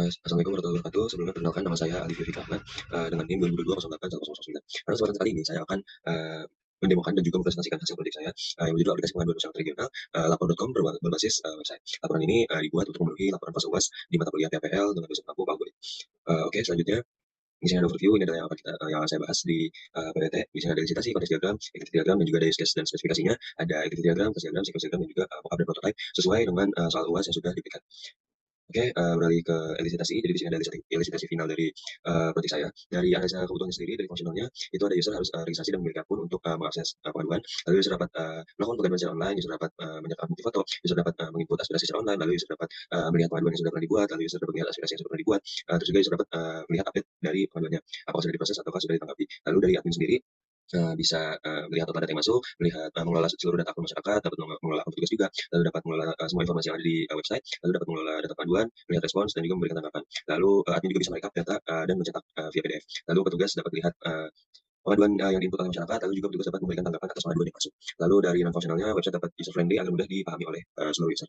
Assalamualaikum warahmatullahi wabarakatuh. Sebelumnya perkenalkan nama saya Ali Firika Ahmad, dengan NIM 2022 Pada kesempatan kali ini saya akan, mendemokan dan juga mempresentasikan hasil proyek saya, yang berjudul aplikasi pengaduan masyarakat regional, lapor.com berbasis, website. Laporan ini, dibuat untuk memenuhi laporan fase UAS di mata kuliah PPL dengan dosen aku, Pak Boy. Oke, selanjutnya di sini ada overview, ini adalah yang akan yang saya bahas di, PPT. Di sini ada listasi, konteks diagram, activity diagram, dan juga ada use case dan spesifikasinya. Ada activity diagram, case diagram, sequence diagram, dan juga, mockup dan prototype sesuai dengan, soal UAS yang sudah diberikan. Oke, beralih ke elisitasi. Jadi di sini ada elisitasi final dari, project saya. Dari analisa kebutuhannya sendiri, dari fungsionalnya, itu ada user harus, registrasi dan memiliki akun untuk, mengakses, pengaduan. Lalu user dapat, melakukan pengaduan secara online, user dapat, menyertakan bukti foto, user dapat, menginput aspirasi secara online, lalu user dapat, melihat pengaduan yang sudah pernah dibuat, lalu user dapat melihat aspirasi yang sudah pernah dibuat, terus juga user dapat, melihat update dari pengaduannya, apakah sudah diproses ataukah sudah ditanggapi. Lalu dari admin sendiri, bisa, melihat total data yang masuk, melihat, mengelola seluruh data akun masyarakat, dapat mengelola akun petugas juga, lalu dapat mengelola, semua informasi yang ada di, website, lalu dapat mengelola data panduan, melihat respons, dan juga memberikan tanggapan. Lalu, admin juga bisa merekap data, dan mencetak, via PDF. Lalu petugas dapat lihat, pengaduan, yang diinput oleh masyarakat, lalu juga petugas dapat memberikan tanggapan atas pengaduan yang masuk. Lalu dari non fungsionalnya, website dapat user friendly agar mudah dipahami oleh, seluruh user.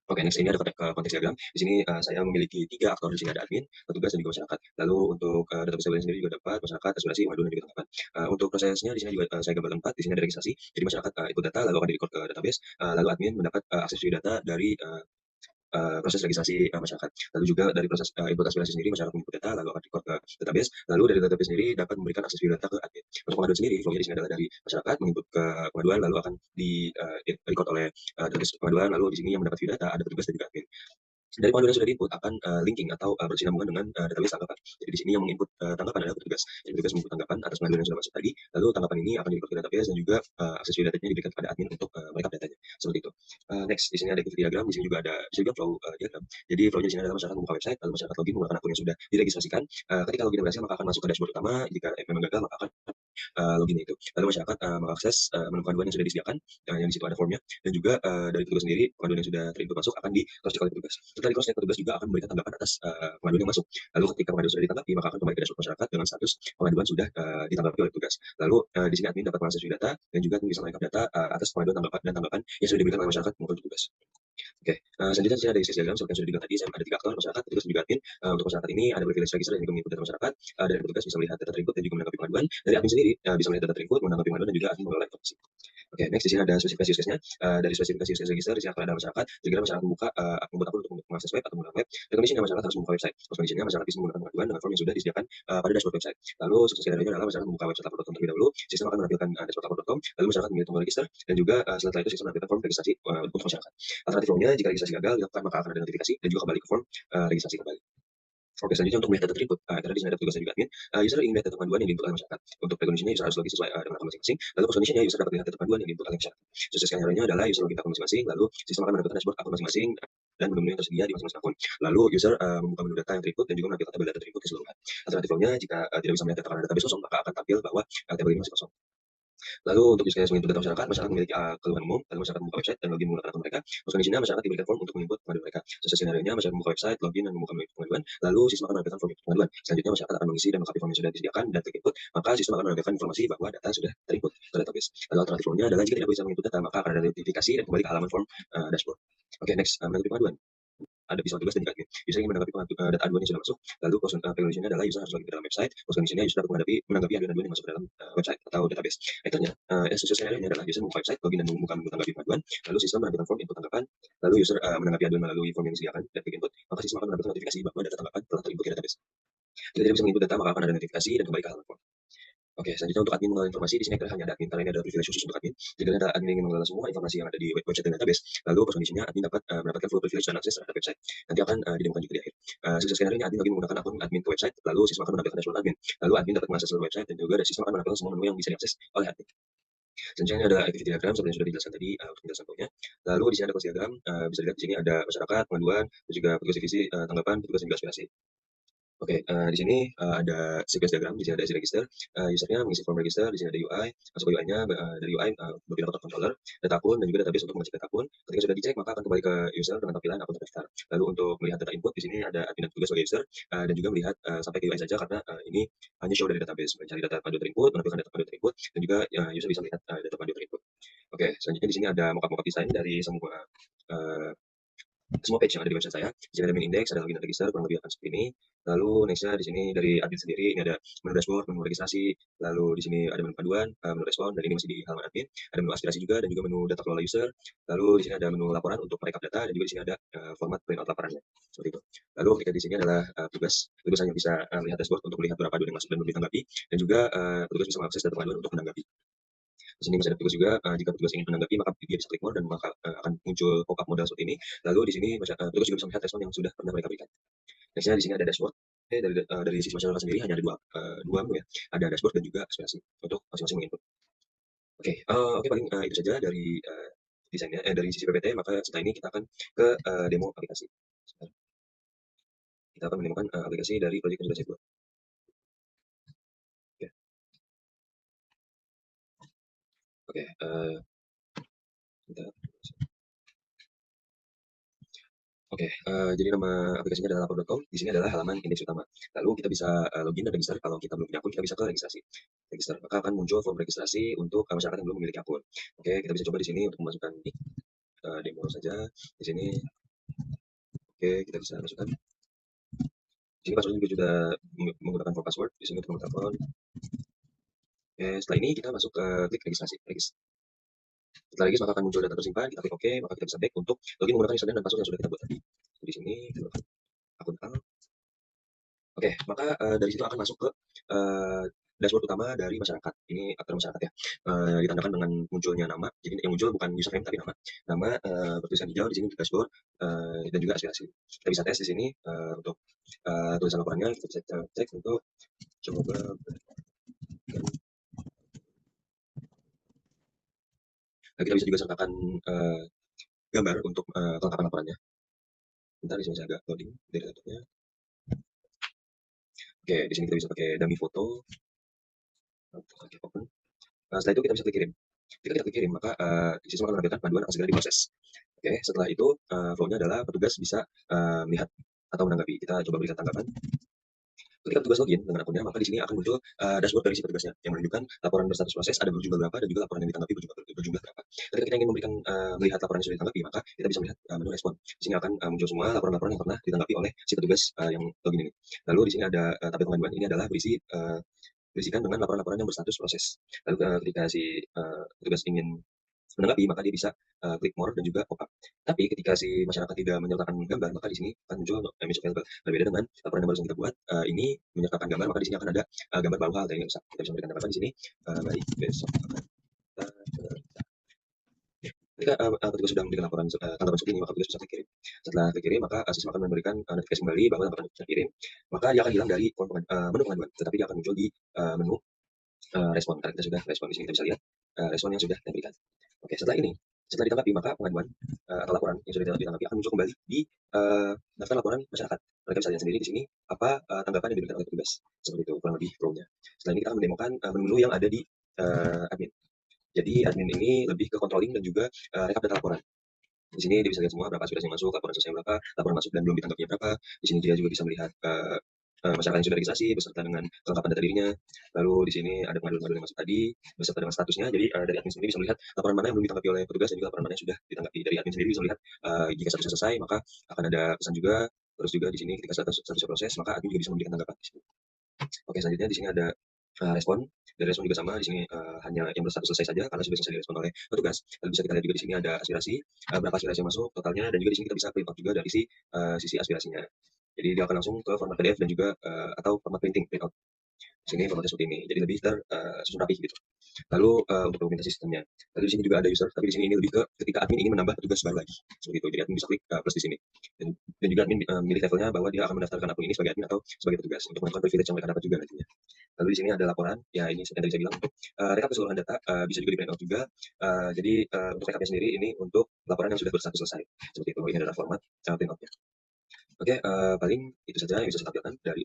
Oke, next ini ada konteks diagram. Di sini, saya memiliki 3 aktor, di sini ada admin, petugas, dan juga masyarakat. Lalu untuk, database tabelnya sendiri juga dapat masyarakat, aspirasi, pengaduan, dan juga tanggapan. Untuk prosesnya di sini juga, saya gambarkan 4. Di sini ada registrasi. Jadi masyarakat, input data lalu akan di-record ke database, lalu admin mendapat, akses view data dari, proses registrasi, masyarakat. Lalu juga dari proses, input aspirasi sendiri, masyarakat menginput data, lalu akan record ke database, lalu dari database sendiri dapat memberikan akses view data ke admin. Untuk pengaduan sendiri, flow-nya di sini adalah dari masyarakat menginput ke pengaduan, lalu akan record oleh, database pengaduan, lalu di sini yang mendapat view data ada petugas dan juga admin. Dari pengaduan yang sudah di-input akan, linking atau, berkesinambungan dengan, database tanggapan. Jadi di sini yang meng-input, tanggapan adalah petugas. Jadi petugas menginput tanggapan atas pengaduan yang sudah masuk tadi, lalu tanggapan ini akan di-record ke database dan juga, akses view datanya diberikan kepada admin untuk, merekap datanya, seperti itu. Next di sini ada activity diagram, di sini juga ada bisa juga flow, diagram. Jadi flow-nya di sini adalah masyarakat membuka website, lalu masyarakat login menggunakan akun yang sudah diregistrasikan. Ketika login berhasil maka akan masuk ke dashboard utama, jika memang gagal maka akan, login itu. Lalu masyarakat, mengakses, menu pengaduan yang sudah disediakan, yang di situ ada formnya, dan juga, dari petugas sendiri pengaduan yang sudah ter-input masuk akan di-cross check oleh petugas. Setelah di-cross check, petugas juga akan memberikan tanggapan atas, pengaduan yang masuk. Lalu ketika pengaduan sudah ditanggapi, maka akan kembali ke dashboard masyarakat dengan status pengaduan sudah, ditanggapi oleh petugas. Lalu, di sini admin dapat mengakses view data dan juga admin bisa merekap data, atas pengaduan tanggapan yang sudah diberikan oleh masyarakat maupun petugas. Oke, selanjutnya di sini ada use case diagram seperti yang sudah dibilang tadi, saya ada 3 aktor, masyarakat, petugas, dan juga admin. Untuk masyarakat ini ada privilege register dan juga mengikut data masyarakat, dari petugas bisa melihat data ter-input dan juga menanggapi pengaduan, dari admin sendiri, bisa melihat data ter-input, menanggapi pengaduan, dan juga admin mengelola informasi. Oke, next di sini ada spesifikasi use case-nya. Dari spesifikasi use case register di sini akan ada masyarakat, jika masyarakat membuat akun untuk mengakses web atau menggunakan web, rekomendasinya masyarakat harus membuka website. Terus kondisinya masyarakat bisa menggunakan pengaduan dengan form yang sudah disediakan, pada dashboard website. Lalu sukses skenario adalah masyarakat membuka website lapor.com terlebih dahulu, sistem akan menampilkan, dashboard lapor.com, lalu masyarakat memilih tombol register, dan juga, setelah itu sistem menampilkan form registrasi, untuk masyarakat. Alternatif form-nya jika registrasi gagal dilakukan maka akan ada notifikasi dan juga kembali ke form, registrasi kembali. Oke, selanjutnya untuk melihat data ter-input, karena di sini ada petugas dan juga admin, user ingin melihat data panduan yang di-input oleh masyarakat. Untuk precondition-nya user harus login sesuai, dengan akun masing-masing, lalu post condition-nya user dapat melihat data panduan yang di-input oleh masyarakat. Sukses skenario-nya adalah user login ke akun masing-masing, lalu sistem akan menampilkan dashboard akun masing-masing dan menu-menu yang tersedia di masing-masing akun. Lalu user, membuka menu data yang ter-input dan juga menampilkan tabel data ter-input keseluruhan. Alternatif flow-nya jika, tidak bisa melihat data karena database kosong, maka akan tampil bahwa, tabel ini masih kosong. Lalu untuk use case menginput data masyarakat, masyarakat memiliki, keluhan umum, lalu masyarakat membuka website dan login menggunakan akun mereka. Terus kondisinya masyarakat diberikan form untuk menginput pengaduan mereka. Sesuai skenario-nya masyarakat membuka website, login, dan membuka menu pengaduan, lalu sistem akan menampilkan form pengaduan. Selanjutnya masyarakat akan mengisi dan melengkapi form yang sudah disediakan dan klik-input, maka sistem akan menampilkan informasi bahwa data sudah ter-input ke database. Lalu alternatif form-nya adalah jika tidak bisa menginput data, maka akan ada notifikasi dan kembali ke halaman form, dashboard. Oke, next, menanggapi pengaduan. Ada bisa tugas dan juga admin. User ingin menanggapi data aduan yang sudah masuk, lalu precondition-nya adalah user harus login ke dalam website, post condition-nya user dapat menanggapi aduan-aduan yang masuk ke dalam, website atau database. Akhirnya, sukses skenario-nya adalah user membuka website, login dan membuka menu tanggapi pengaduan, lalu sistem menampilkan form input tanggapan, lalu user, menanggapi aduan melalui form yang disediakan dan klik input, maka sistem akan menampilkan notifikasi bahwa data tanggapan telah ter-input ke database. Jika tidak bisa menginput data, maka akan ada notifikasi dan kembali ke halaman form. Oke, selanjutnya untuk admin mengelola informasi, di sini hanya ada admin, karena ini ada privilege khusus untuk admin. Jika admin ingin mengelola semua informasi yang ada di website dan database, lalu post condition-nya admin dapat, mendapatkan full privilege dan akses terhadap website. Nanti akan, didemokan juga di akhir. Sukses skenario ini admin login menggunakan akun admin ke website, lalu sistem akan menampilkan dashboard admin. Lalu admin dapat mengakses seluruh website dan juga dari sistem akan menampilkan semua menu yang bisa diakses oleh admin. Selanjutnya ini ada activity diagram seperti yang sudah dijelaskan tadi, untuk penjelasan flow-nya. Lalu di sini ada close diagram, bisa dilihat di sini ada masyarakat, pengaduan, dan juga petugas divisi, tanggapan, petugas dan juga aspirasi. Oke, di sini, ada sequence diagram, di sini ada isi register, user-nya mengisi form register, di sini ada UI, masuk ke UI-nya, dari UI, berpindah ke controller, data akun, dan juga database untuk mengecek data akun. Ketika sudah dicek, maka akan kembali ke user dengan tampilan akun terdaftar. Lalu untuk melihat data input, di sini ada admin dan petugas sebagai user, dan juga melihat, sampai ke UI saja karena, ini hanya show dari database, mencari data panduan terinput, menampilkan data panduan terinput, dan juga, user bisa melihat, data panduan terinput. Oke, selanjutnya di sini ada mockup desain dari semua, eee semua page yang ada di website saya. Di sini ada main index, ada login dan register, kurang lebih akan seperti ini. Lalu next-nya di sini dari admin sendiri, ini ada menu dashboard, menu registrasi, lalu di sini ada menu panduan, menu respon, dan ini masih di halaman admin. Ada menu aspirasi juga, dan juga menu data kelola user. Lalu di sini ada menu laporan untuk merekap data, dan juga di sini ada format printout laporannya. Seperti itu. Lalu ketika di sini adalah petugas. Petugas hanya bisa melihat dashboard untuk melihat berapa aduan yang masuk dan belum ditanggapi, dan juga petugas bisa mengakses data pengaduan untuk menanggapi. Di sini masih ada petugas juga, jika petugas ingin menanggapi maka dia bisa klik more dan maka akan muncul pop-up modal seperti ini. Lalu di sini petugas juga bisa melihat respon yang sudah pernah mereka berikan. Next-nya di sini ada dashboard. Dari sisi masyarakat sendiri hanya ada dua menu ya, ada dashboard dan juga aspirasi untuk masing-masing menginput. Oke, paling itu saja dari desainnya, dari sisi PPT. Maka setelah ini kita akan ke demo aplikasi. Sebentar. Kita akan menemukan aplikasi dari proyek yang sudah saya buat. Oke, oke, sebentar. Oke, jadi nama aplikasinya adalah lapor.com. Di sini adalah halaman indeks utama. Lalu kita bisa login dan register. Kalau kita belum punya akun, kita bisa ke registrasi. Register, maka akan muncul form registrasi untuk masyarakat yang belum memiliki akun. Oke, kita bisa coba di sini untuk memasukkan nick, demo saja. Di sini, oke, kita bisa masukkan. Di sini passwordnya juga sudah menggunakan form password. Di sini untuk nomor telepon. Oke, setelah ini kita masuk ke klik registrasi. Setelah regis maka akan muncul data tersimpan. Kita klik OK, maka kita bisa back untuk login menggunakan username dan password yang sudah kita buat tadi. Di sini kita buat akun al. Oke, maka dari situ akan masuk ke dashboard utama dari masyarakat. Ini aktor masyarakat ya, ditandakan dengan munculnya nama. Jadi yang muncul bukan username tapi nama. Nama bertulisan hijau di sini untuk dashboard, dan juga aspirasi. Kita bisa tes di sini untuk tulisan laporannya. Kita bisa cek untuk coba. Nah, kita bisa juga sertakan gambar untuk kelengkapan laporannya. Bentar, di sini saya agak loading dari laptopnya. Oke, di sini kita bisa pakai dummy foto. Oke, open. Setelah itu kita bisa klik kirim. Jika kita klik kirim, maka sistem akan menampilkan panduan akan segera diproses. Oke, setelah itu flow-nya adalah petugas bisa melihat atau menanggapi. Kita coba berikan tanggapan. Ketika petugas login dengan akunnya, maka di sini akan muncul dashboard dari si petugasnya yang menunjukkan laporan berstatus proses ada berjumlah berapa dan juga laporan yang ditanggapi berjumlah berapa. Ketika kita ingin memberikan melihat laporan yang sudah ditanggapi, maka kita bisa melihat menu respon. Di sini akan muncul semua laporan-laporan yang pernah ditanggapi oleh si petugas yang login ini. Lalu di sini ada tabel pengaduan. Ini adalah berisikan dengan laporan-laporan yang berstatus proses. Lalu ketika si petugas ingin menanggapi, maka dia bisa klik more dan juga pop up. Tapi ketika si masyarakat tidak menyertakan gambar, maka di sini akan muncul image available. Berbeda dengan laporan yang baru kita buat, ini menyertakan gambar, maka di sini akan ada gambar bawah hal yang rusak. Kita bisa memberikan tanggapan di sini, baik, besok akan kita ketika petugas sudah memberikan laporan tanggapan seperti ini, maka petugas bisa klik kirim. Setelah klik kirim, maka sistem akan memberikan notifikasi kembali bahwa tanggapan sudah kirim. Maka dia akan hilang dari menu pengaduan, tetapi dia akan muncul di menu respon. Karena kita sudah respon di sini, kita bisa lihat respon yang sudah diberikan. Oke, setelah ditanggapi, maka pengaduan atau laporan yang sudah ditanggapi akan muncul kembali di daftar laporan masyarakat. Mereka bisa lihat sendiri di sini apa tanggapan yang diberikan oleh petugas. Seperti itu kurang lebih flow-nya. Setelah ini kita akan mendemokan menu-menu yang ada di admin. Jadi admin ini lebih ke controlling dan juga rekap data laporan. Di sini dia bisa lihat semua berapa aspirasi yang masuk, laporan selesai berapa, laporan masuk dan belum ditanggapinya berapa. Di sini dia juga bisa melihat masyarakat yang sudah registrasi beserta dengan kelengkapan data dirinya. Lalu di sini ada pengaduan-pengaduan yang masuk tadi beserta dengan statusnya. Jadi dari admin sendiri bisa melihat laporan mana yang belum ditanggapi oleh petugas dan juga laporan mana yang sudah ditanggapi. Dari admin sendiri bisa melihat jika statusnya selesai, maka akan ada pesan juga. Terus juga di sini ketika statusnya proses, maka admin juga bisa memberikan tanggapan di sini. Oke, selanjutnya di sini ada respon. Dari respon juga sama, di sini hanya yang berstatus selesai saja karena sudah selesai direspon oleh petugas. Lalu bisa kita lihat juga di sini ada aspirasi, berapa aspirasi yang masuk totalnya, dan juga di sini kita bisa print out juga dari sisi aspirasinya. Jadi dia akan langsung ke format PDF dan juga atau format printing print out. Di sini formatnya seperti ini, jadi lebih tersusun rapi gitu. Lalu untuk dokumentasi sistemnya. Lalu di sini juga ada user, tapi di sini ini lebih ke ketika admin ingin menambah petugas baru lagi. Seperti itu. Jadi admin bisa klik plus di sini. Dan juga admin memilih levelnya bahwa dia akan mendaftarkan akun ini sebagai admin atau sebagai petugas untuk melakukan privilege yang mereka dapat juga nantinya. Lalu di sini ada laporan, ya ini yang tadi saya bilang untuk rekap keseluruhan data, bisa juga di print out juga. Jadi untuk rekapnya sendiri ini untuk laporan yang sudah berstatus selesai. Seperti itu. Ini adalah format print out-nya. Oke, paling itu saja yang bisa saya tampilkan dari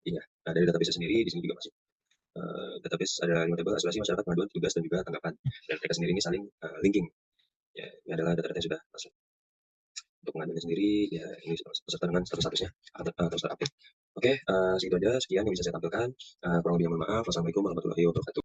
iya. Nah, dari database sendiri di sini juga masuk. Database ada 5 tabel aspirasi masyarakat, pengaduan, tugas, dan juga tanggapan. Dan mereka sendiri ini saling linking. Ya, ini adalah data-data yang sudah masuk. Untuk pengaduannya sendiri, ya ini beserta dengan statusnya terus terupdate. Oke, segitu aja. Sekian yang bisa saya tampilkan. Kurang lebihnya mohon maaf. Wassalamualaikum warahmatullahi wabarakatuh.